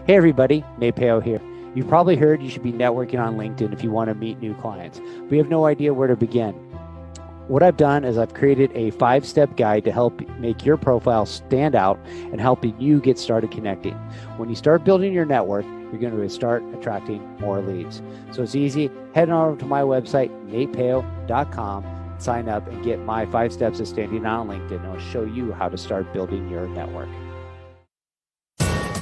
Hey everybody, Nate Peo here. You've probably heard you should be networking on LinkedIn if you want to meet new clients. We have no idea where to begin. What I've done is I've created a 5-step guide to help make your profile stand out and helping you get started connecting. When you start building your network, you're going to start attracting more leads. So it's easy. Head on over to my website, natepeo.com, sign up and get my 5 steps to standing out on LinkedIn. I'll show you how to start building your network.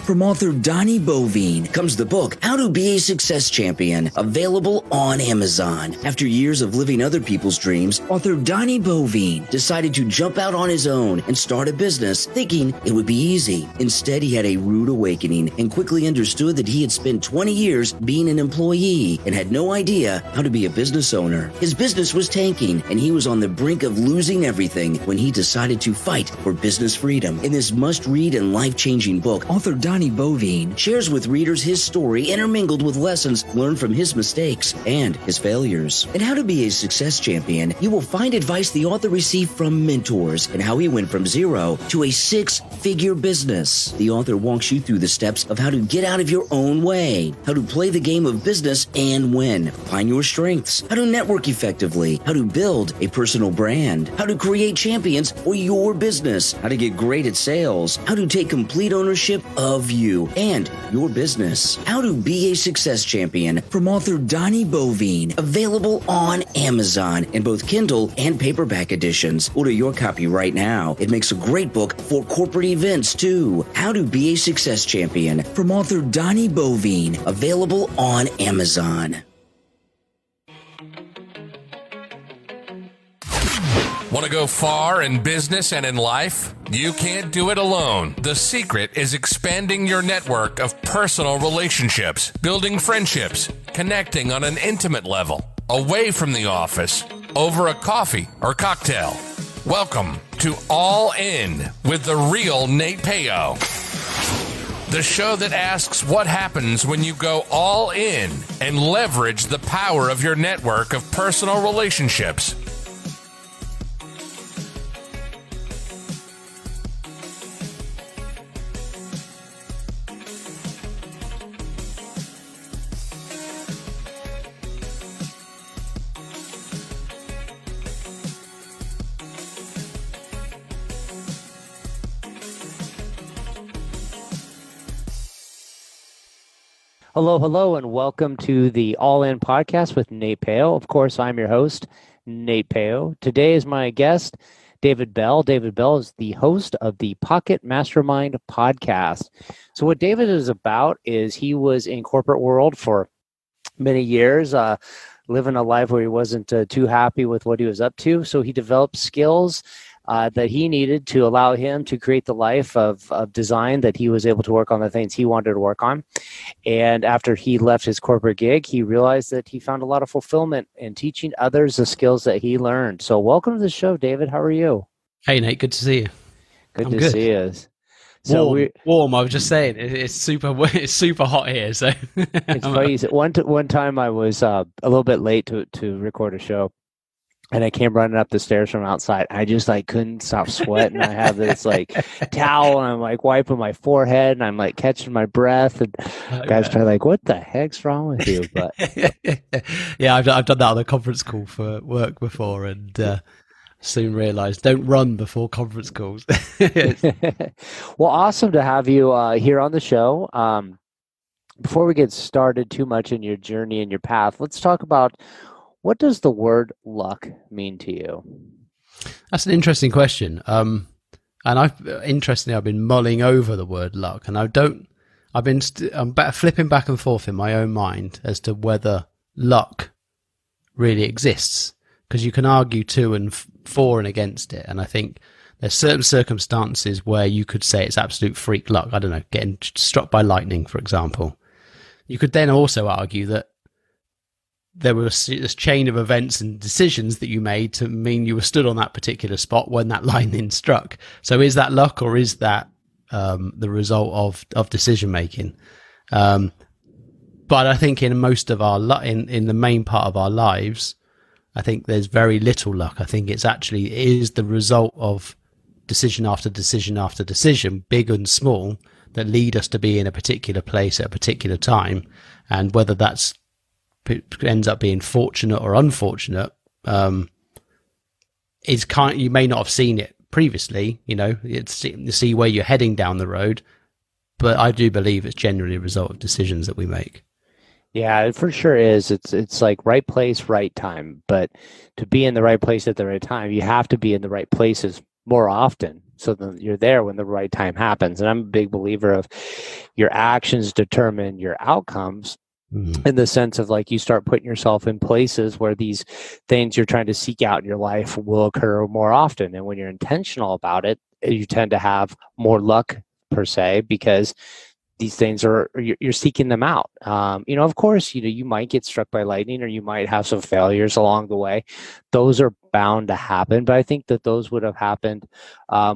From author Donnie Bovine comes the book, How to Be a Success Champion, available on Amazon. After years of living other people's dreams, author Donnie Bovine decided to jump out on his own and start a business, thinking it would be easy. Instead, he had a rude awakening and quickly understood that he had spent 20 years being an employee and had no idea how to be a business owner. His business was tanking, and he was on the brink of losing everything when he decided to fight for business freedom. In this must-read and life-changing book, author Donnie Bovine shares with readers his story intermingled with lessons learned from his mistakes and his failures. In How to Be a Success Champion, you will find advice the author received from mentors and how he went from zero to a 6-figure business. The author walks you through the steps of how to get out of your own way, how to play the game of business and win, find your strengths, how to network effectively, how to build a personal brand, how to create champions for your business, how to get great at sales, how to take complete ownership of you and your business. How to Be a Success Champion from author Donnie Bovine, available on Amazon in both Kindle and paperback editions. Order your copy right now. It makes a great book for corporate events too. How to Be a Success Champion from author Donnie Bovine, available on Amazon. Want to go far in business and in life? You can't do it alone. The secret is expanding your network of personal relationships, building friendships, connecting on an intimate level, away from the office, over a coffee or cocktail. Welcome to All In with the real Nate Peo. The show that asks what happens when you go all in and leverage the power of your network of personal relationships. Hello, and welcome to the All In Podcast with Nate Peo. Of course, I'm your host, Nate Peo. Today is my guest, David Bell. David Bell is the host of the Pocket Mastermind Podcast. So what David is about is he was in corporate world for many years, living a life where he wasn't too happy with what he was up to. So he developed skills that he needed to allow him to create the life of design that he was able to work on the things he wanted to work on. And after he left his corporate gig, he realized that he found a lot of fulfillment in teaching others the skills that he learned. So welcome to the show, David. How are you? Hey, Nate. Good to see you. Good to see you. So warm. I was just saying, it's super hot here. So it's funny. One time I was a little bit late to record a show. And I came running up the stairs from outside. I just couldn't stop sweating. I have this towel and I'm wiping my forehead and I'm catching my breath. And guys are what the heck's wrong with you? But yeah, I've done that on a conference call for work before and soon realized don't run before conference calls. Well, awesome to have you here on the show. Before we get started too much in your journey and your path, let's talk about what does the word luck mean to you? That's an interesting question. And I've been mulling over the word luck, and I'm flipping back and forth in my own mind as to whether luck really exists, because you can argue to and for and against it. And I think there's certain circumstances where you could say it's absolute freak luck. I don't know, getting struck by lightning, for example. You could then also argue that there was this chain of events and decisions that you made to mean you were stood on that particular spot when that lightning struck. So is that luck, or is that the result of decision making? But I think in most of our in the main part of our lives, I think there's very little luck. I think it is the result of decision after decision after decision, big and small, that lead us to be in a particular place at a particular time, and whether that's ends up being fortunate or unfortunate, is you may not have seen it previously. It's to see where you're heading down the road, but I do believe it's generally a result of decisions that we make. Yeah, it for sure is. It's like right place, right time. But to be in the right place at the right time, you have to be in the right places more often, so that you're there when the right time happens. And I'm a big believer of your actions determine your outcomes, in the sense of like you start putting yourself in places where these things you're trying to seek out in your life will occur more often. And when you're intentional about it, you tend to have more luck per se, because these things you're seeking them out. Of course, you might get struck by lightning, or you might have some failures along the way. Those are bound to happen, but I think that those would have happened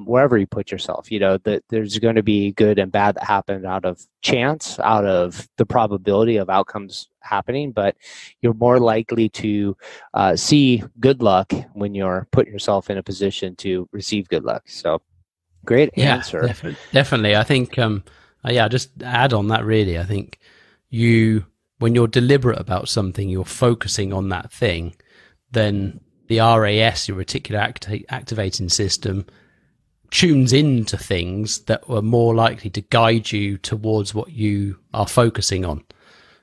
wherever you put yourself. That there's going to be good and bad that happen out of chance, out of the probability of outcomes happening, but you're more likely to see good luck when you're putting yourself in a position to receive good luck. So great answer. Definitely. I think just add on that, really. I think when you're deliberate about something, you're focusing on that thing, then the RAS, your reticular activating system, tunes into things that are more likely to guide you towards what you are focusing on.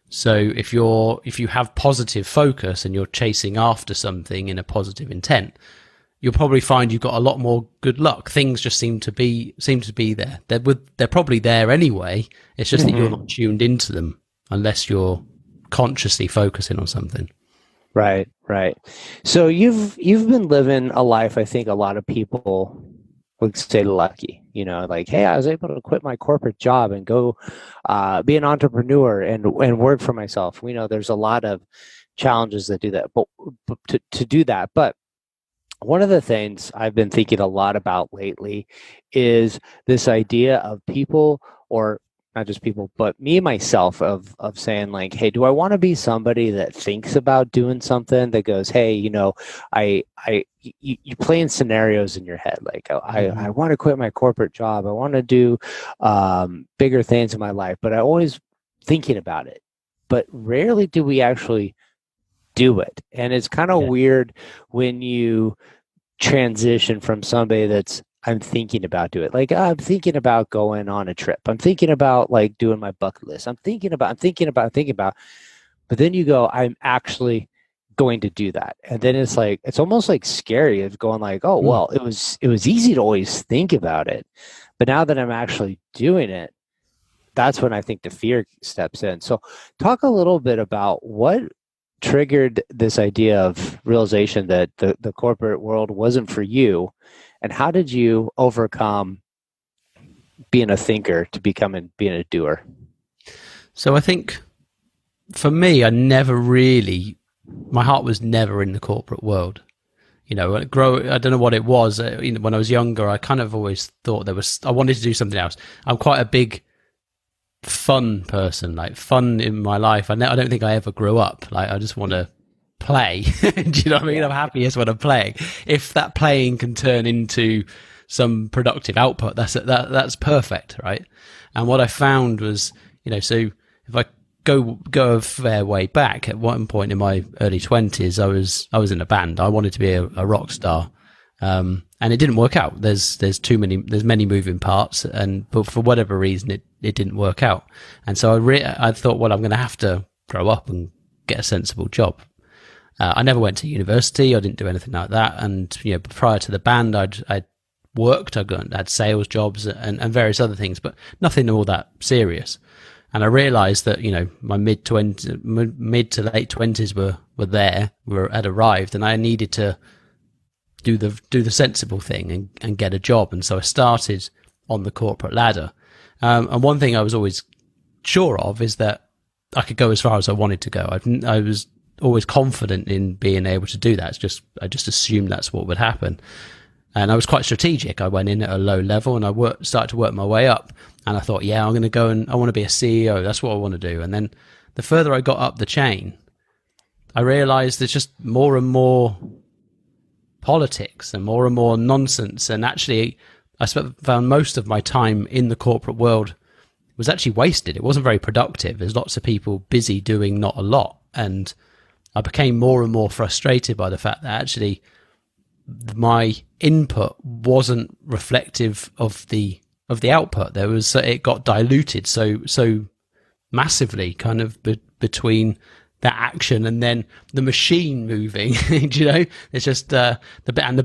So if you have positive focus and you're chasing after something in a positive intent, you'll probably find you've got a lot more good luck. Things just seem to be there. They're probably there anyway. It's just that you're not tuned into them unless you're consciously focusing on something. Right. So you've been living a life, I think a lot of people would say lucky, like, hey, I was able to quit my corporate job and go be an entrepreneur and work for myself. We know there's a lot of challenges that do that, but to do that. But one of the things I've been thinking a lot about lately is this idea of people, or not just people, but me, myself, of saying like, hey, do I want to be somebody that thinks about doing something, that goes, hey, you play in scenarios in your head. Like, I want to quit my corporate job. I want to do bigger things in my life, but I always thinking about it, but rarely do we actually do it. And it's kind of weird when you transition from somebody that's, I'm thinking about doing it. Like, I'm thinking about going on a trip. I'm thinking about like doing my bucket list. I'm thinking about, but then you go, I'm actually going to do that. And then it's like, it's almost like scary of going like, oh, well, it was easy to always think about it. But now that I'm actually doing it, that's when I think the fear steps in. So talk a little bit about what triggered this idea of realization that the corporate world wasn't for you, and how did you overcome being a thinker to being a doer? So I think for me, my heart was never in the corporate world. I don't know what it was. When I was younger, I kind of always thought I wanted to do something else. I'm quite a big fun person, like fun in my life. I don't think I ever grew up. Like, I just want to play. Do you know what I mean? I'm happiest when I'm playing. If that playing can turn into some productive output, that's perfect, right? And what I found was, so if I go a fair way back, at one point in my early 20s, I was in a band. I wanted to be a rock star. And it didn't work out. There's many moving parts, but for whatever reason, it didn't work out. And so I thought, well, I'm going to have to grow up and get a sensible job. I never went to university. I didn't do anything like that. And, prior to the band, I'd worked. I had sales jobs and various other things, but nothing all that serious. And I realized that, my mid to late 20s had arrived, and I needed to do the sensible thing and get a job. And so I started on the corporate ladder. And one thing I was always sure of is that I could go as far as I wanted to go. I was always confident in being able to do that. I just assumed that's what would happen. And I was quite strategic. I went in at a low level and I started to work my way up. And I thought, I'm going to go and I want to be a CEO. That's what I want to do. And then the further I got up the chain, I realized there's just more and more politics and more nonsense. And actually, I found most of my time in the corporate world was actually wasted. It wasn't very productive. There's lots of people busy doing not a lot. And I became more and more frustrated by the fact that actually my input wasn't reflective of the output. It got diluted so massively kind of between that action and then the machine moving. It's just the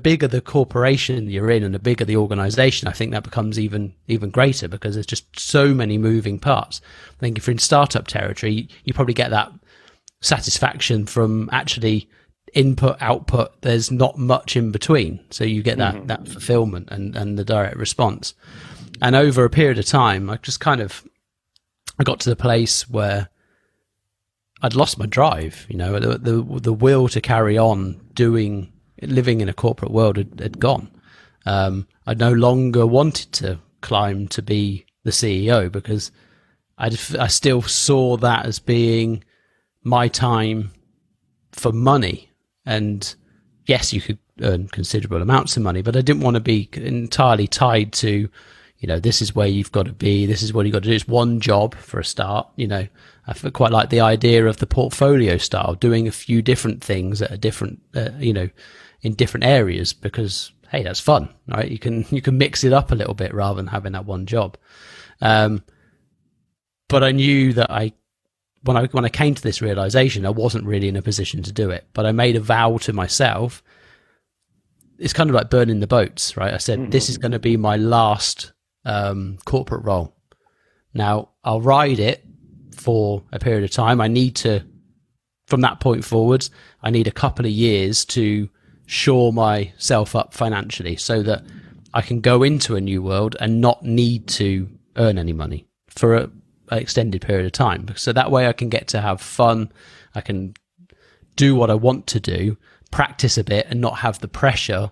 bigger the corporation you're in and the bigger the organization, I think that becomes even greater because there's just so many moving parts. I think if you're in startup territory, you probably get that satisfaction from actually input output. There's not much in between, so you get that fulfillment and the direct response. And over a period of time, I got to the place where I'd lost my drive. The will to carry on living in a corporate world had gone. I no longer wanted to climb to be the CEO because I still saw that as being my time for money. And yes, you could earn considerable amounts of money, but I didn't want to be entirely tied to, this is where you've got to be. This is what you've got to do. It's one job for a start. I quite like the idea of the portfolio style, doing a few different things at a different, in different areas because, hey, that's fun, right? You can mix it up a little bit rather than having that one job. But I knew that when I came to this realization, I wasn't really in a position to do it, but I made a vow to myself. It's kind of like burning the boats, right? I said, this is going to be my last corporate role. Now I'll ride it for a period of time. I need to, from that point forwards, I need a couple of years to shore myself up financially so that I can go into a new world and not need to earn any money for an extended period of time. So that way I can get to have fun. I can do what I want to do, practice a bit and not have the pressure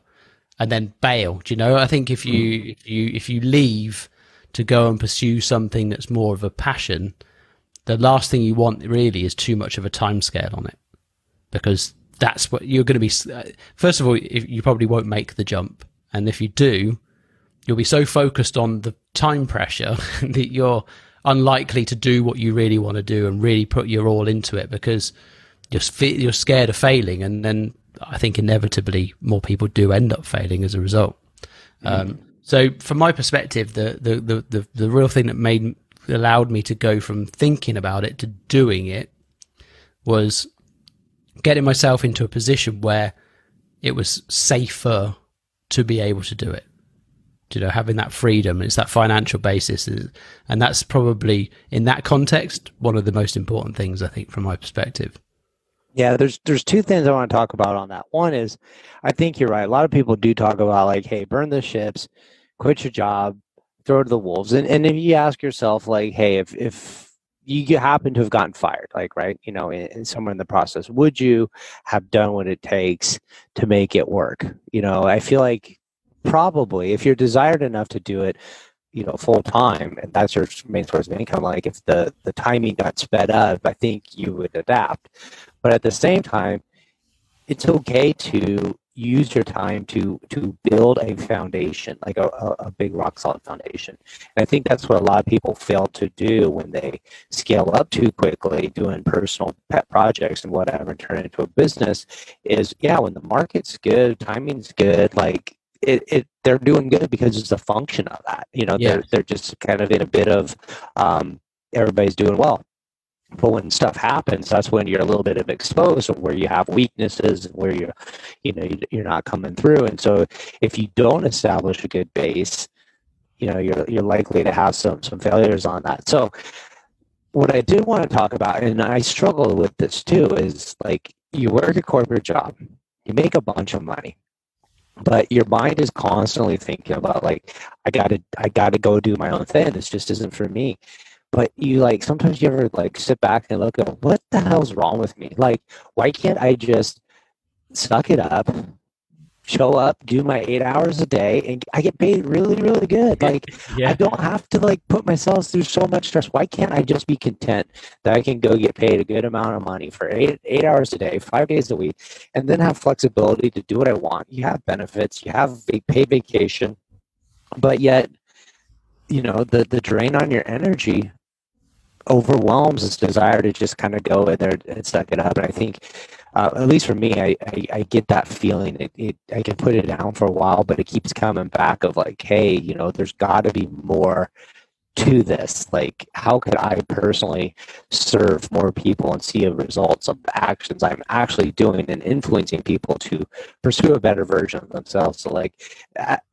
and then bail. I think if you leave to go and pursue something that's more of a passion, the last thing you want really is too much of a time scale on it, because that's what you're going to be. First of all, you probably won't make the jump. And if you do, you'll be so focused on the time pressure that you're unlikely to do what you really want to do and really put your all into it because you're scared of failing. And then I think inevitably more people do end up failing as a result. So from my perspective, the real thing that allowed me to go from thinking about it to doing it was getting myself into a position where it was safer to be able to do it. Having that freedom, it's that financial basis. And that's probably, in that context, one of the most important things, I think, from my perspective. Yeah, there's two things I want to talk about on that. One is, I think you're right. A lot of people do talk about like, hey, burn the ships, quit your job, throw it to the wolves. And if you ask yourself, like, hey, if you happen to have gotten fired, like, right, in somewhere in the process, would you have done what it takes to make it work? I feel like probably if you're desired enough to do it, full time, and that's your main source of income, like if the timing got sped up, I think you would adapt. But at the same time, it's okay to use your time to build a foundation, like a big rock solid foundation. And I think that's what a lot of people fail to do when they scale up too quickly, doing personal pet projects and whatever, and turn it into a business, is when the market's good, timing's good, like they're doing good because it's a function of that. They're just kind of in a bit of everybody's doing well. But when stuff happens, that's when you're a little bit of exposed, or where you have weaknesses, where you're not coming through. And so if you don't establish a good base, you're likely to have some failures on that. So what I did want to talk about, and I struggle with this too, is like you work a corporate job, you make a bunch of money, but your mind is constantly thinking about like, I gotta go do my own thing. This just isn't for me. But sometimes you ever sit back and look at what the hell's wrong with me? Like, why can't I just suck it up, show up, do my 8 hours a day, and I get paid really, really good? Like, I don't have to put myself through so much stress. Why can't I just be content that I can go get paid a good amount of money for eight hours a day, 5 days a week, and then have flexibility to do what I want? You have benefits, you have paid vacation, but yet the drain on your energy overwhelms this desire to just kind of go in there and suck it up. And I think, at least for me, I get that feeling. I can put it down for a while, but it keeps coming back of like, hey, there's got to be more to this. Like, how could I personally serve more people and see the results of the actions I'm actually doing and influencing people to pursue a better version of themselves? So, like,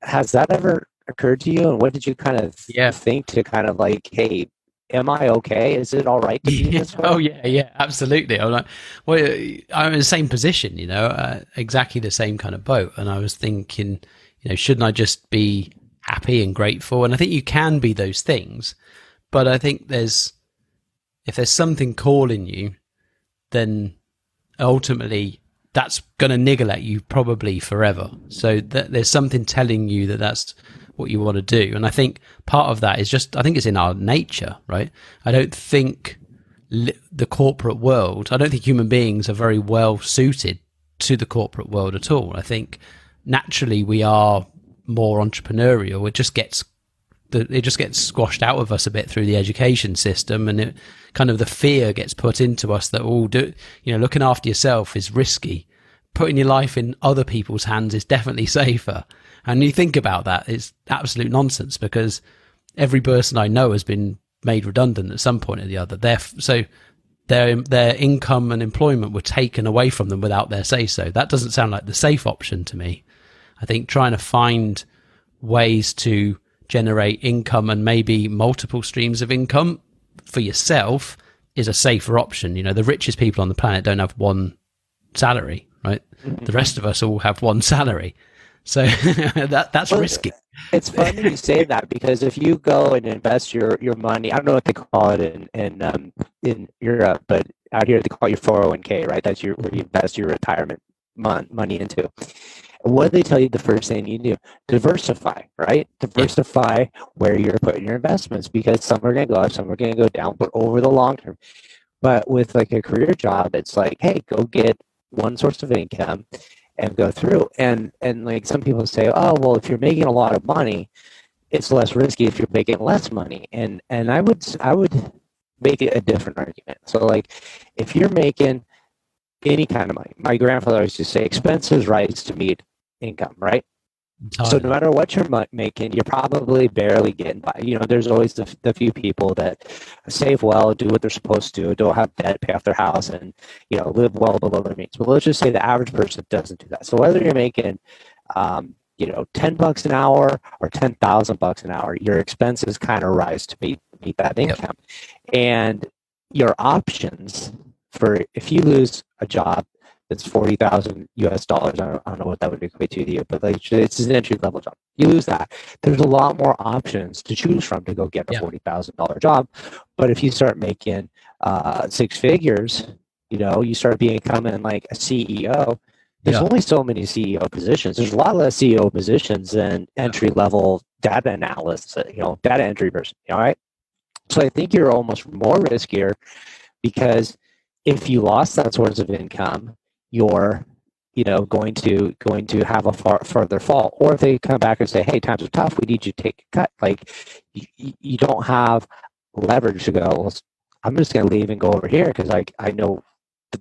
has that ever occurred to you? And what did you kind of think to kind of like, hey, am I okay? Is it all right to be this way? Oh yeah, absolutely. I'm like, well, I'm in the same position, exactly the same kind of boat. And I was thinking, shouldn't I just be happy and grateful? And I think you can be those things, but I think if there's something calling you, then ultimately that's going to niggle at you probably forever. So there's something telling you that that's what you want to do. And I think part of that is I think it's in our nature, right? I don't think the corporate world, I don't think human beings are very well suited to the corporate world at all. I think naturally we are more entrepreneurial. It just gets squashed out of us a bit through the education system, and it kind of the fear gets put into us that looking after yourself is risky. Putting your life in other people's hands is definitely safer. And you think about that, it's absolute nonsense, because every person I know has been made redundant at some point or the other. So their income and employment were taken away from them without their say-so. That doesn't sound like the safe option to me. I think trying to find ways to generate income and maybe multiple streams of income for yourself is a safer option. The richest people on the planet don't have one salary, right? The rest of us all have one salary. So that's risky. It's funny you say that, because if you go and invest your money, I don't know what they call it in Europe, but out here they call it your 401k, right? That's where you invest your retirement money into. What do they tell you the first thing you do? Diversify, right? Diversify where you're putting your investments, because some are going to go up, some are going to go down, but over the long term. But with like a career job, it's like, hey, go get one source of income and go through. And like some people say, oh, well, if you're making a lot of money, it's less risky if you're making less money. And I would make it a different argument. So like, if you're making any kind of money, my grandfather used to say, expenses rise to meet income, right? So no matter what you're making, you're probably barely getting by. There's always the few people that save well, do what they're supposed to, don't have debt, pay off their house, and live well below their means. But let's just say the average person doesn't do that. So whether you're making $10 an hour or $10,000 an hour, your expenses kind of rise to meet that income. And your options for, if you lose a job that's $40,000 US, I don't know what that would equate to you, but like, it's an entry level job. You lose that. There's a lot more options to choose from to go get a $40,000 job. But if you start making six figures, you start becoming like a CEO. There's only so many CEO positions. There's a lot less CEO positions than entry level data analysts, data entry person. All right. So I think you're almost more riskier, because if you lost that source of income, you're going to have a further fall. Or if they come back and say, hey, times are tough, we need you to take a cut, like you don't have leverage to go, well, I'm just going to leave and go over here because I know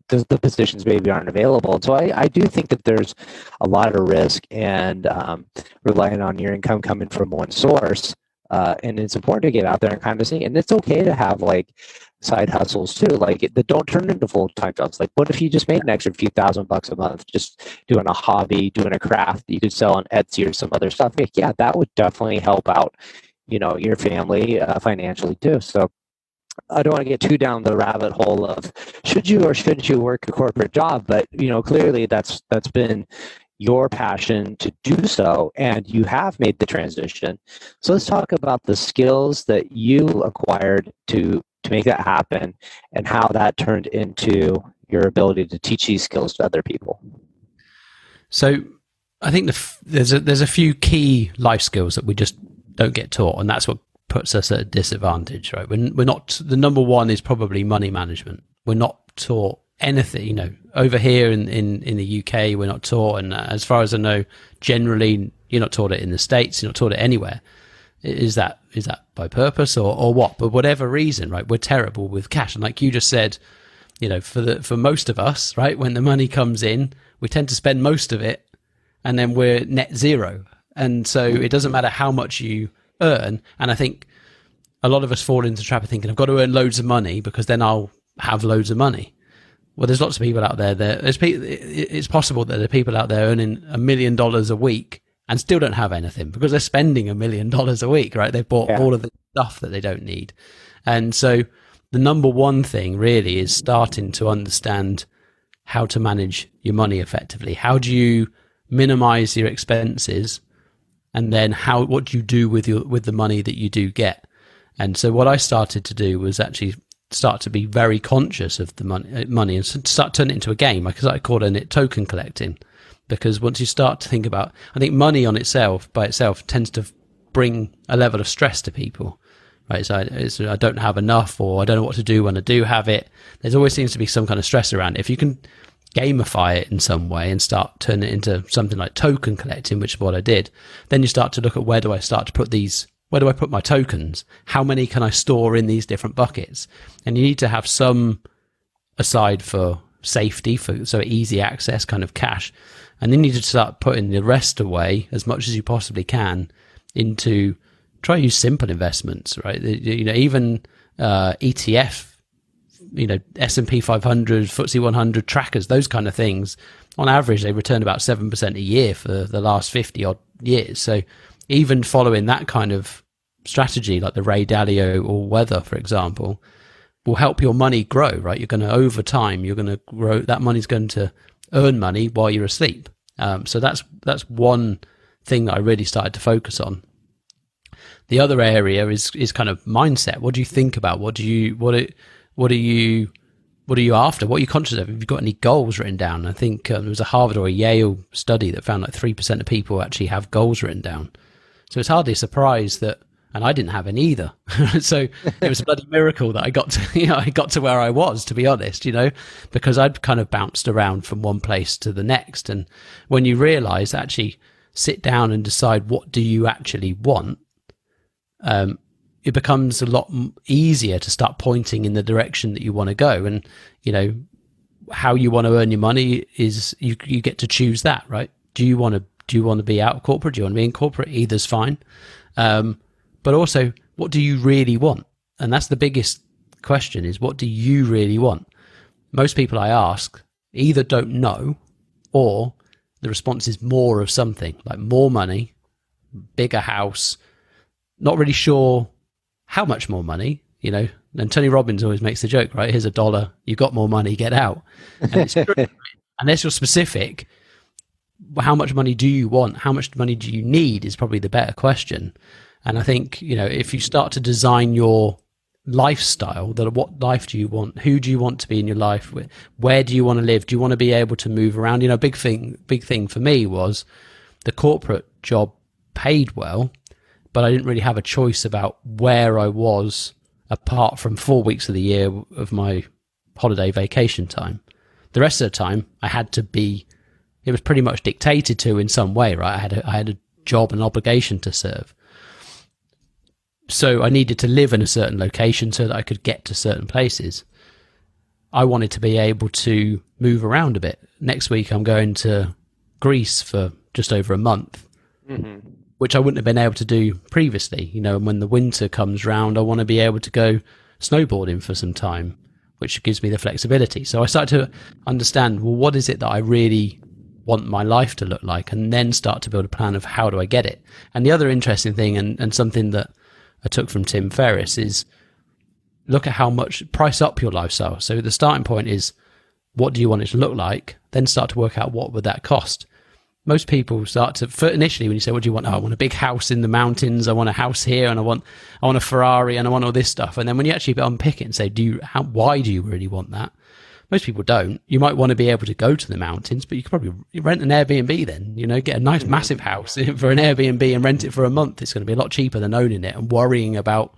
the positions maybe aren't available. And so I do think that there's a lot of risk and relying on your income coming from one source. And it's important to get out there and kind of see. And it's okay to have like side hustles too, like that don't turn into full-time jobs. Like, what if you just made an extra few $1,000s a month just doing a hobby, doing a craft that you could sell on Etsy or some other stuff? Like, yeah, that would definitely help out, your family financially too. So I don't want to get too down the rabbit hole of should you or shouldn't you work a corporate job, but clearly that's been your passion to do so, and you have made the transition. So let's talk about the skills that you acquired to make that happen, and how that turned into your ability to teach these skills to other people. So I think there's a few key life skills that we just don't get taught, and that's what puts us at a disadvantage, right? We're not, the number one is probably money management. We're not taught anything, over here in the UK, we're not taught. And as far as I know, generally, you're not taught it in the States, you're not taught it anywhere. Is that by purpose or what? But whatever reason, right, we're terrible with cash. And like you just said, for most of us, right, when the money comes in, we tend to spend most of it and then we're net zero. And so it doesn't matter how much you earn. And I think a lot of us fall into the trap of thinking, I've got to earn loads of money because then I'll have loads of money. Well, there's lots of people out there it's possible that there are people out there earning $1 million a week and still don't have anything because they're spending $1 million a week, right? They've bought all of the stuff that they don't need. And so the number one thing really is starting to understand how to manage your money effectively. How do you minimize your expenses? And then what do you do with the money that you do get? And so what I started to do was actually start to be very conscious of the money and start turning it into a game. Like I calling it token collecting, because once you start to think about, I think money by itself tends to bring a level of stress to people, right? So I don't have enough, or I don't know what to do when I do have it. There's always seems to be some kind of stress around it. If you can gamify it in some way and start turning it into something like token collecting, which is what I did, then you start to look at where do I put my tokens? How many can I store in these different buckets? And you need to have some aside for safety, so easy access kind of cash. And then you need to start putting the rest away as much as you possibly can into try to use simple investments, right? Even ETF, S&P 500, FTSE 100 trackers, those kind of things. On average, they return about 7% a year for the last 50 odd years. So even following that kind of strategy, like the Ray Dalio or Weather, for example, will help your money grow, right? You're going to, over time, you're going to grow, that money's going to earn money while you're asleep. So that's one thing that I really started to focus on. The other area is kind of mindset. What do you think about? What are you after? What are you conscious of? Have you got any goals written down? I think there was a Harvard or a Yale study that found like 3% of people actually have goals written down. So it's hardly a surprise that, and I didn't have any either. So it was a bloody miracle that I got to where I was, to be honest, because I'd kind of bounced around from one place to the next. And when you realize, actually sit down and decide what do you actually want, it becomes a lot easier to start pointing in the direction that you want to go. And, how you want to earn your money is you get to choose that, right? Do you want to be out of corporate? Do you want to be in corporate? Either's fine. But also, what do you really want? And that's the biggest question, is what do you really want? Most people I ask either don't know, or the response is more of something, like more money, bigger house, not really sure how much more money, and Tony Robbins always makes the joke, right? Here's $1, you got more money, get out. And it's true. Unless you're specific, how much money do you want? How much money do you need is probably the better question. And I think, if you start to design your lifestyle, that what life do you want? Who do you want to be in your life? Where do you want to live? Do you want to be able to move around? A big thing for me was the corporate job paid well, but I didn't really have a choice about where I was apart from 4 weeks of the year of my holiday vacation time. The rest of the time I had to be, it was pretty much dictated to in some way, right? I had a job and obligation to serve. So I needed to live in a certain location so that I could get to certain places. I wanted to be able to move around a bit. Next week I'm going to Greece for just over a month, which I wouldn't have been able to do previously. And when the winter comes round, I want to be able to go snowboarding for some time, which gives me the flexibility. So I started to understand, well, what is it that I really want my life to look like, and then start to build a plan of how do I get it. And the other interesting thing, and something that I took from Tim Ferriss, is look at how much, price up your lifestyle. So the starting point is, what do you want it to look like? Then start to work out what would that cost. Most people start to, initially when you say, what do you want? Oh, I want a big house in the mountains. I want a house here, and I want a Ferrari, and I want all this stuff. And then when you actually unpick it and say, why do you really want that? Most people don't. You might want to be able to go to the mountains, but you could probably rent an Airbnb then, get a nice massive house for an Airbnb and rent it for a month. It's going to be a lot cheaper than owning it and worrying about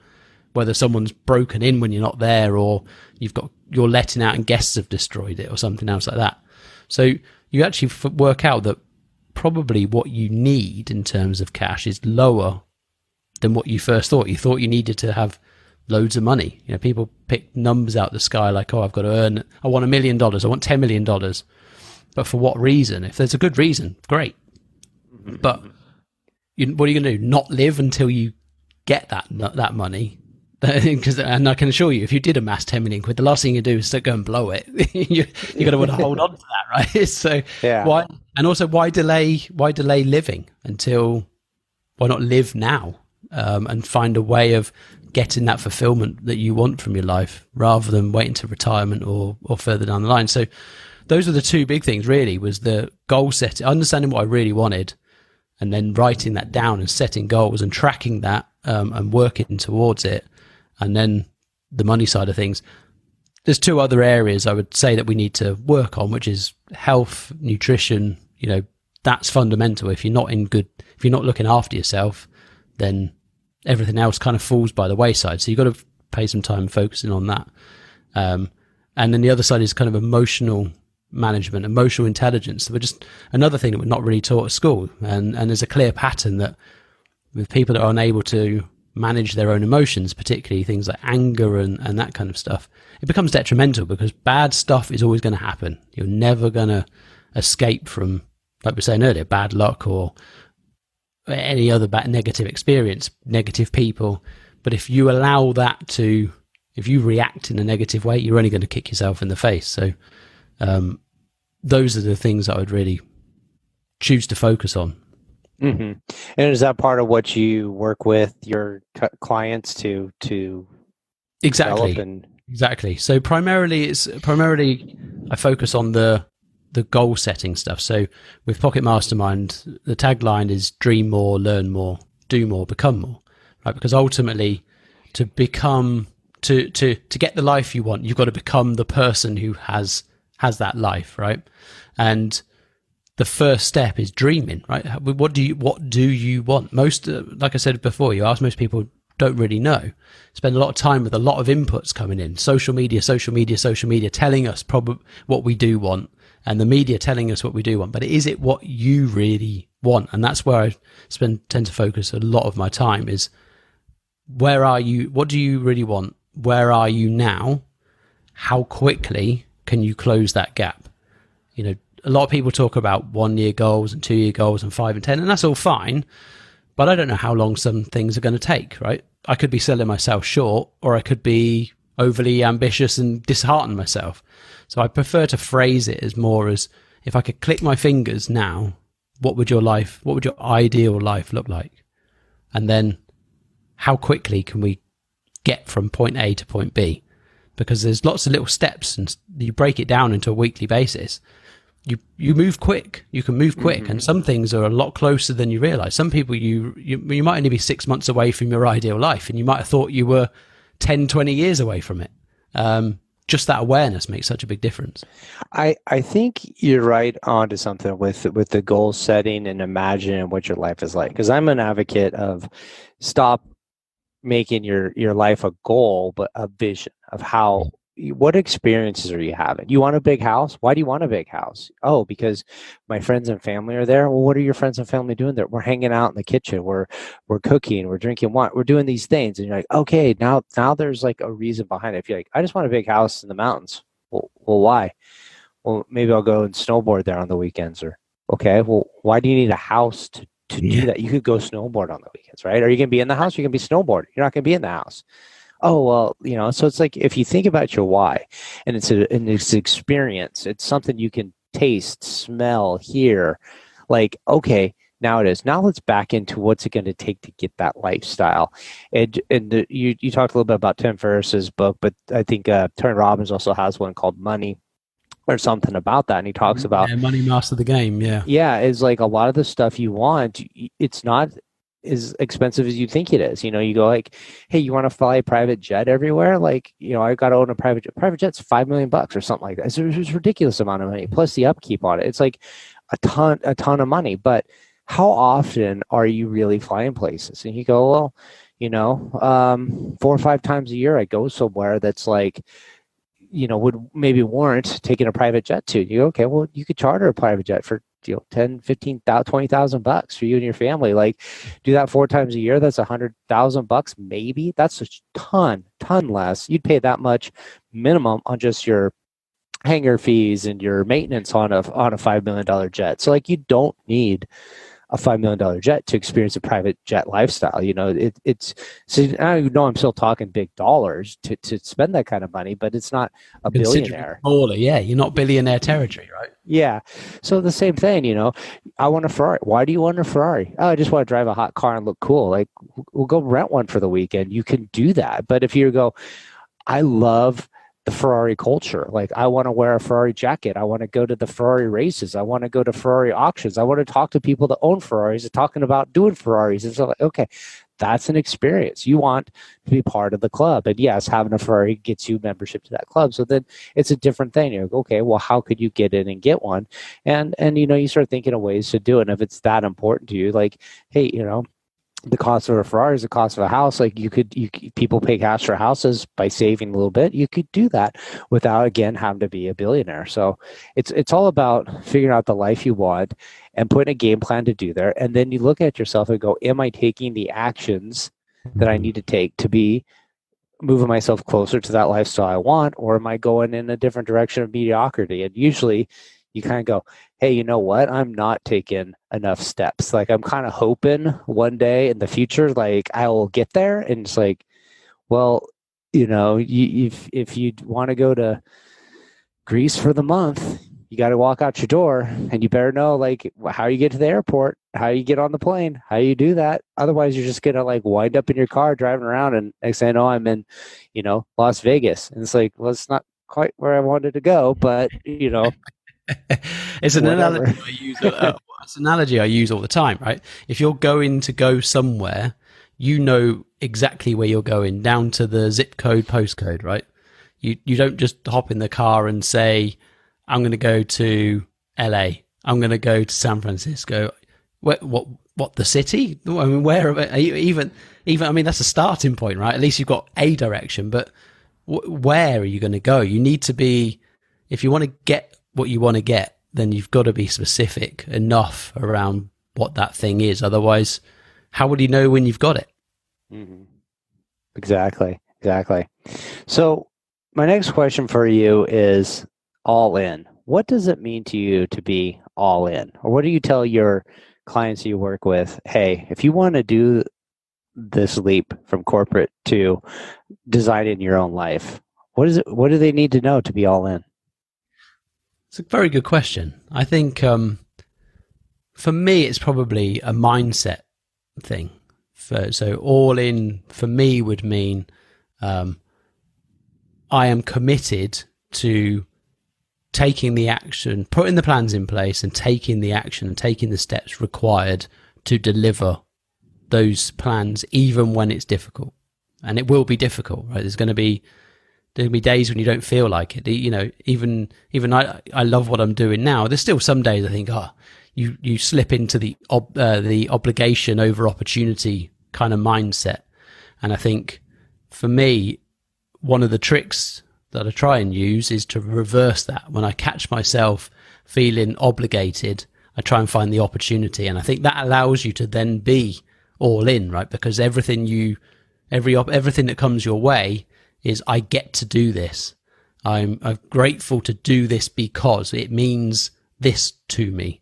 whether someone's broken in when you're not there, or you're letting out and guests have destroyed it, or something else like that. So you actually work out that probably what you need in terms of cash is lower than what you first thought. You thought you needed to have loads of money. You know, people pick numbers out the sky like, oh, I've got to earn, I want $1 million, I want $10 million. But for what reason? If there's a good reason, great. But what are you going to do? Not live until you get that money? And I can assure you, if you did amass 10 million quid, the last thing you do is to go and blow it. You're going to want to hold on to that, right? So why? And also, why delay living until? Why not live now and find a way of getting that fulfillment that you want from your life, rather than waiting to retirement or further down the line? So those are the two big things. Really, was the goal setting, understanding what I really wanted, and then writing that down and setting goals and tracking that and working towards it. And then the money side of things. There's two other areas I would say that we need to work on, which is health, nutrition. You know, that's fundamental. If you're not looking after yourself, then everything else kind of falls by the wayside. So you've got to pay some time focusing on that. And then the other side is kind of emotional management, emotional intelligence. We're just another thing that we're not really taught at school. And there's a clear pattern that with people that are unable to manage their own emotions, particularly things like anger and that kind of stuff, it becomes detrimental, because bad stuff is always going to happen. You're never going to escape from, like we were saying earlier, bad luck or any other negative experience, negative people. But if you allow that to, if you react in a negative way, you're only going to kick yourself in the face. So those are the things that I would really choose to focus on. Mm-hmm. And is that part of what you work with your clients to Exactly. Exactly. So primarily I focus on the goal setting stuff. So with Pocket Mastermind, the tagline is dream more, learn more, do more, become more. Right? Because ultimately, to become to get the life you want, you've got to become the person who has that life, right? And the first step is dreaming, right? What do you want? Most, like I said before, you ask most people, don't really know. Spend a lot of time with a lot of inputs coming in. Social media telling us probably what we do want, and the media telling us what we do want. But is it what you really want? And that's where I tend to focus a lot of my time is, where are you? What do you really want? Where are you now? How quickly can you close that gap? You know, a lot of people talk about 1 year goals and 2 year goals and 5 and 10, and that's all fine. But I don't know how long some things are going to take, right? I could be selling myself short, or I could be overly ambitious and dishearten myself. So I prefer to phrase it as more as, if I could click my fingers now, what would your ideal life look like? And then how quickly can we get from point A to point B? Because there's lots of little steps, and you break it down into a weekly basis. You move quick. You can move quick, mm-hmm. And some things are a lot closer than you realize. Some people, you might only be 6 months away from your ideal life, and you might have thought you were 10, 20 years away from it. Just that awareness makes such a big difference. I think you're right onto something with the goal setting and imagining what your life is like. Because I'm an advocate of stop making your life a goal, but a vision of how. What experiences are you having? You want a big house? Why do you want a big house? Oh, because my friends and family are there. Well, what are your friends and family doing there? We're hanging out in the kitchen. We're cooking. We're drinking wine. We're doing these things. And you're like, okay, now there's like a reason behind it. If you're like, I just want a big house in the mountains. Well, why? Well, maybe I'll go and snowboard there on the weekends. Or, okay, well, why do you need a house to do that? You could go snowboard on the weekends, right? Are you going to be in the house? Or you're going to be snowboarding. You're not going to be in the house. Oh, well, so it's like, if you think about your why, and it's an experience, it's something you can taste, smell, hear, like, okay, now it is. Now let's back into what's it going to take to get that lifestyle. You talked a little bit about Tim Ferriss's book, but I think Tony Robbins also has one called Money or something about that. And he talks about money master the game. Yeah. Yeah. It's like a lot of the stuff you want, it's not as expensive as you think it is. You know, you go like, hey, you want to fly a private jet everywhere? Like, I got to own a private jet. Private jet's $5 million or something like that. It's a ridiculous amount of money, plus the upkeep on it. It's like a ton of money. But how often are you really flying places? And you go, well, 4 or 5 times a year I go somewhere that's like, would maybe warrant taking a private jet to. You go, okay, well, you could charter a private jet for 10, 15,000, 20,000 bucks for you and your family. Like, do that 4 times a year. That's $100,000 maybe. That's a ton less. You'd pay that much minimum on just your hangar fees and your maintenance on a $5 million jet. So like, you don't need a $5 million jet to experience a private jet lifestyle. It's so I know I'm still talking big dollars to spend that kind of money, but it's not a billionaire. Smaller, yeah. You're not billionaire territory, right? Yeah. So the same thing, I want a Ferrari. Why do you want a Ferrari? Oh, I just want to drive a hot car and look cool. Like, we'll go rent one for the weekend. You can do that. But if you go, I love the Ferrari culture. Like, I want to wear a Ferrari jacket. I want to go to the Ferrari races. I want to go to Ferrari auctions. I want to talk to people that own Ferraris and talking about doing Ferraris. And so, like, okay, that's an experience. You want to be part of the club. And yes, having a Ferrari gets you membership to that club. So then it's a different thing. You're like, okay, well, how could you get in and get one? And you start thinking of ways to do it. And if it's that important to you, like, hey, the cost of a Ferrari is the cost of a house. Like, people pay cash for houses by saving a little bit. You could do that without, again, having to be a billionaire. So it's all about figuring out the life you want and putting a game plan to do there. And then you look at yourself and go, am I taking the actions that I need to take to be moving myself closer to that lifestyle I want, or am I going in a different direction of mediocrity? And usually you kind of go, hey, you know what? I'm not taking enough steps. Like, I'm kind of hoping one day in the future, like, I will get there. And it's like, well, if you want to go to Greece for the month, you got to walk out your door, and you better know, like, how you get to the airport, how you get on the plane, how you do that. Otherwise, you're just going to, like, wind up in your car driving around, and next thing I know, I'm in, Las Vegas. And it's like, well, it's not quite where I wanted to go, but, it's an analogy I use. It's an analogy I use all the time, right? If you're going to go somewhere, you know exactly where you're going, down to the zip code, postcode, right? You don't just hop in the car and say, I'm going to go to LA. I'm going to go to San Francisco. What the city? I mean, where even? I mean, that's a starting point, right? At least you've got a direction, but where are you going to go? You need to be, if you want to get what you want to get, then you've got to be specific enough around what that thing is. Otherwise, how would you know when you've got it? Mm-hmm. Exactly. So my next question for you is all in. What does it mean to you to be all in? Or what do you tell your clients you work with? Hey, if you want to do this leap from corporate to designing your own life, what do they need to know to be all in? It's a very good question. I think for me, it's probably a mindset thing. So all in for me would mean I am committed to taking the action, putting the plans in place and taking the action and taking the steps required to deliver those plans, even when it's difficult. And it will be difficult, right? There'll be days when you don't feel like it. Even I love what I'm doing now. There's still some days I think, you slip into the obligation over opportunity kind of mindset. And I think for me, one of the tricks that I try and use is to reverse that. When I catch myself feeling obligated, I try and find the opportunity. And I think that allows you to then be all in, right? Because everything that comes your way is, I get to do this. I'm grateful to do this because it means this to me.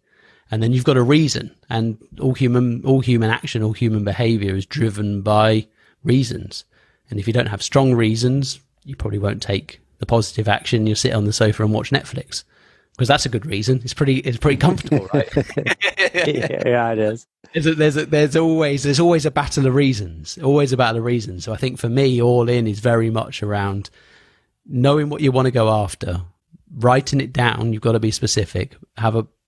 And then you've got a reason. And all human action, all human behavior is driven by reasons. And if you don't have strong reasons, you probably won't take the positive action. You'll sit on the sofa and watch Netflix, because that's a good reason. It's pretty comfortable, right? Yeah, it is. There's always a battle of reasons. Always a battle of reasons. So I think for me, all in is very much around knowing what you want to go after, writing it down. You've got to be specific.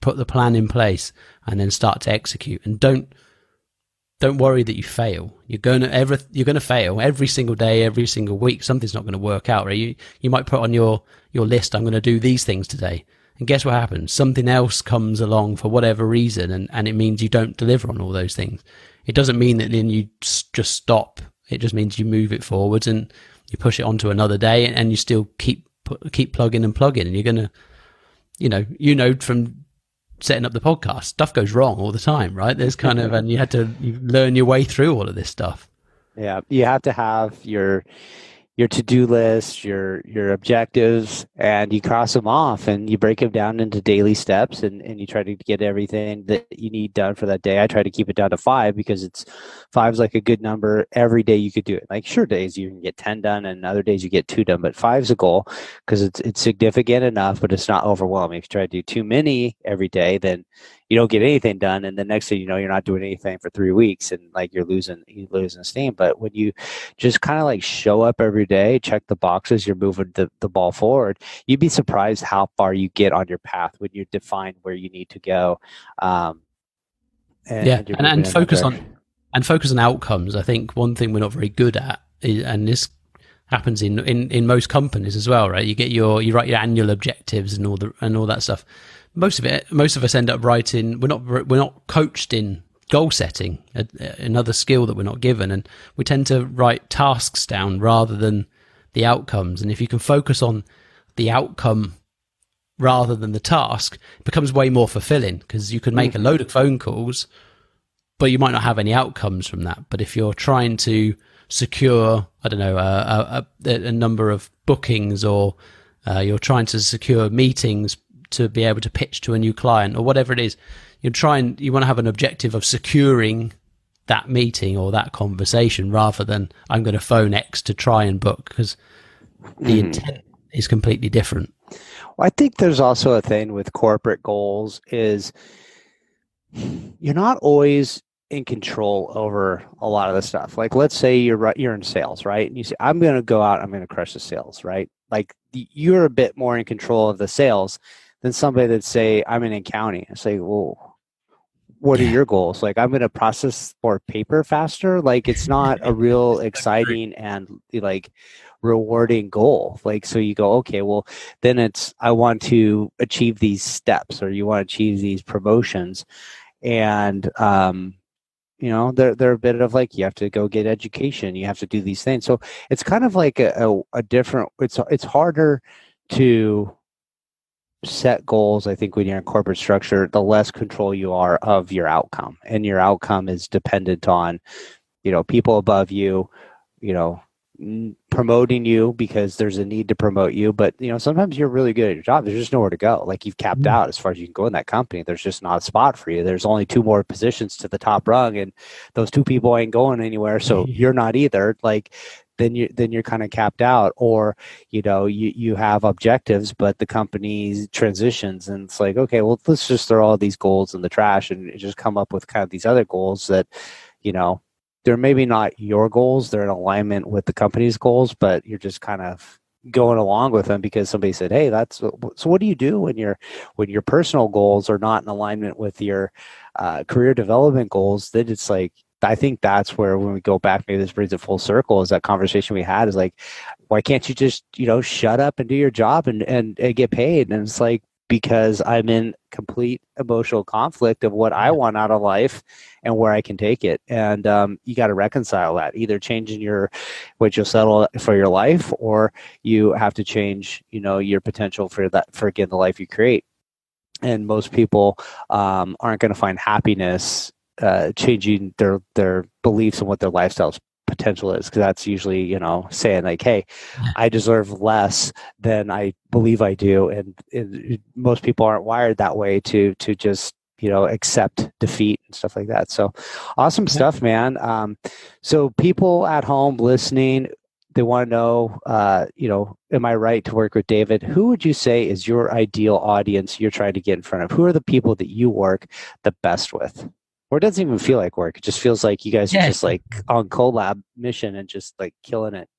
Put the plan in place, and then start to execute. And don't worry that you fail. You're going to fail every single day, every single week. Something's not going to work out, right? You might put on your list, I'm going to do these things today. And guess what happens? Something else comes along for whatever reason, and it means you don't deliver on all those things. It doesn't mean that then you just stop. It just means you move it forwards and you push it onto another day, and you still keep plugging and plugging. And you're going to, from setting up the podcast. Stuff goes wrong all the time, right? There's kind of, and you learn your way through all of this stuff. Yeah, you have to have your to-do list, your objectives, and you cross them off and you break them down into daily steps, and you try to get everything that you need done for that day. I try to keep it down to 5 because 5's like a good number. Every day you could do it. Like sure, days you can get 10 done and other days you get 2 done, but 5's a goal because it's significant enough, but it's not overwhelming. If you try to do too many every day, then you don't get anything done, and the next thing you know, you're not doing anything for 3 weeks, and like you're losing steam. But when you just kind of like show up every day, check the boxes, you're moving the ball forward, you'd be surprised how far you get on your path when you define where you need to go. And focus on outcomes. I think one thing we're not very good at is, and this happens in most companies as well, right? You write your annual objectives and all that stuff. Most of us end up writing. We're not coached in goal setting, another skill that we're not given, and we tend to write tasks down rather than the outcomes. And if you can focus on the outcome rather than the task, it becomes way more fulfilling, because you can make a load of phone calls, but you might not have any outcomes from that. But if you're trying to secure, I don't know, a number of bookings, or you're trying to secure meetings to be able to pitch to a new client, or whatever it is, you want to have an objective of securing that meeting or that conversation, rather than I'm going to phone X to try and book, because the intent is completely different. Well, I think there's also a thing with corporate goals is you're not always in control over a lot of the stuff. Like, let's say you're in sales, right? And you say, I'm going to go out, I'm going to crush the sales, right? Like you're a bit more in control of the sales than somebody that say, I'm in accounting. I say, well, what are your goals? Like, I'm going to process more paper faster. Like, it's not a real exciting and like rewarding goal. Like, so you go, okay, well, then I want to achieve these steps, or you want to achieve these promotions. And, they're a bit of like, you have to go get education. You have to do these things. So it's kind of like a different, it's harder to set goals. I think when you're in corporate structure, the less control you are of your outcome, and your outcome is dependent on, people above you, promoting you because there's a need to promote you. But, sometimes you're really good at your job. There's just nowhere to go. Like, you've capped out as far as you can go in that company. There's just not a spot for you. There's only 2 more positions to the top rung, and those 2 people ain't going anywhere. So you're not either. Like, then you're kind of capped out. Or, you have objectives, but the company transitions, and it's like, okay, well, let's just throw all these goals in the trash and just come up with kind of these other goals that, they're maybe not your goals. They're in alignment with the company's goals, but you're just kind of going along with them because somebody said, hey, so what do you do when your personal goals are not in alignment with your career development goals? Then it's like, I think that's where, when we go back, maybe this brings it full circle, is that conversation we had is like, why can't you just, shut up and do your job and get paid? And it's like, because I'm in complete emotional conflict of what I want out of life and where I can take it. And you got to reconcile that, either changing what you'll settle for your life, or you have to change, your potential for again, the life you create. And most people aren't going to find happiness changing their beliefs on what their lifestyle's potential is, because that's usually, saying like, hey, I deserve less than I believe I do. And most people aren't wired that way to just, accept defeat and stuff like that. So awesome stuff, man. So people at home listening, they want to know, am I right to work with David? Who would you say is your ideal audience you're trying to get in front of? Who are the people that you work the best with? Or it doesn't even feel like work. It just feels like you guys are just like on collab mission and just like killing it.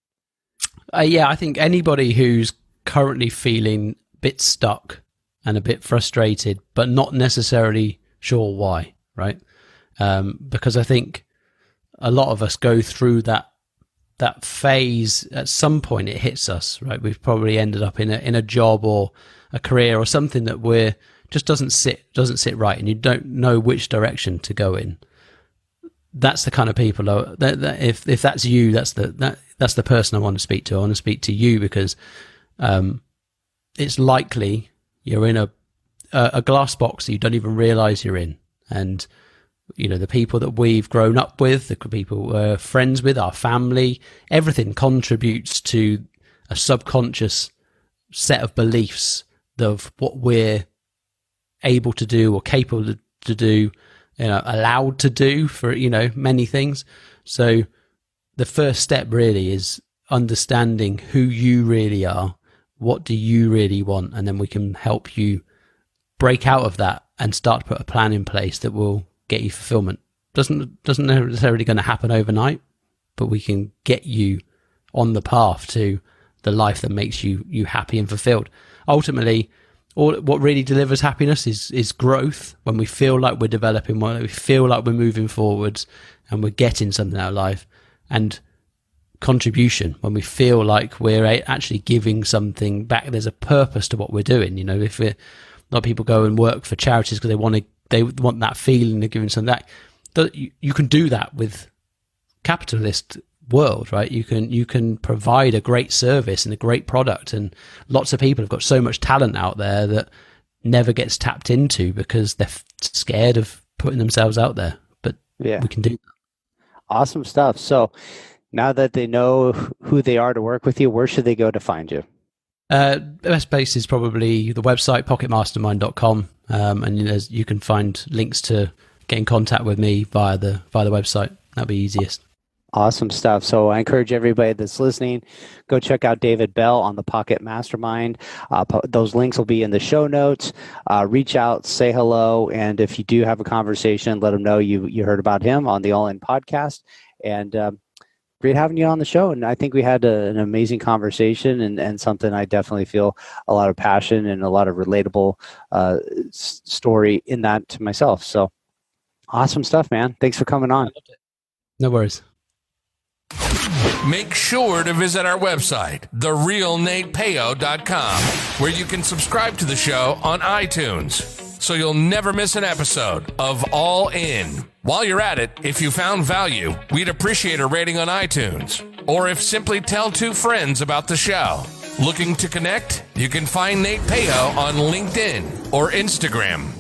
I think anybody who's currently feeling a bit stuck and a bit frustrated, but not necessarily sure why, right? Because I think a lot of us go through that phase. At some point it hits us, right? We've probably ended up in a job or a career or something that just doesn't sit right, and you don't know which direction to go in. That's the kind of people that if that's you, that's the person I want to speak to. I want to speak to you because it's likely you're in a glass box that you don't even realize you're in. And, the people that we've grown up with, the people we're friends with, our family, everything contributes to a subconscious set of beliefs of what we're able to do or capable to do, allowed to do for, many things. So the first step really is understanding who you really are. What do you really want? And then we can help you break out of that and start to put a plan in place that will get you fulfillment. Doesn't necessarily going to happen overnight, but we can get you on the path to the life that makes you happy and fulfilled. Ultimately, what really delivers happiness is growth. When we feel like we're developing, when we feel like we're moving forwards and we're getting something out of life, and contribution, when we feel like we're actually giving something back. There's a purpose to what we're doing. If a lot of people go and work for charities because they want that feeling of giving something back. You can do that with capitalist world, right? You can provide a great service and a great product, and lots of people have got so much talent out there that never gets tapped into because they're scared of putting themselves out there. But we can do that. Awesome stuff. So now that they know who they are to work with you, where should they go to find you? The best place is probably the website, pocketmastermind.com. And you can find links to get in contact with me via the website. That'd be easiest. Awesome stuff. So I encourage everybody that's listening, go check out David Bell on the Pocket Mastermind. Those links will be in the show notes. Reach out, say hello, and if you do have a conversation, let them know you heard about him on the All In podcast. And great having you on the show. And I think we had an amazing conversation and something I definitely feel a lot of passion and a lot of relatable story in that to myself. So awesome stuff, man. Thanks for coming on. No worries. Make sure to visit our website, therealnatepeo.com, where you can subscribe to the show on iTunes, so you'll never miss an episode of All In. While you're at it, if you found value, we'd appreciate a rating on iTunes, or if simply tell 2 friends about the show. Looking to connect? You can find Nate Peo on LinkedIn or Instagram.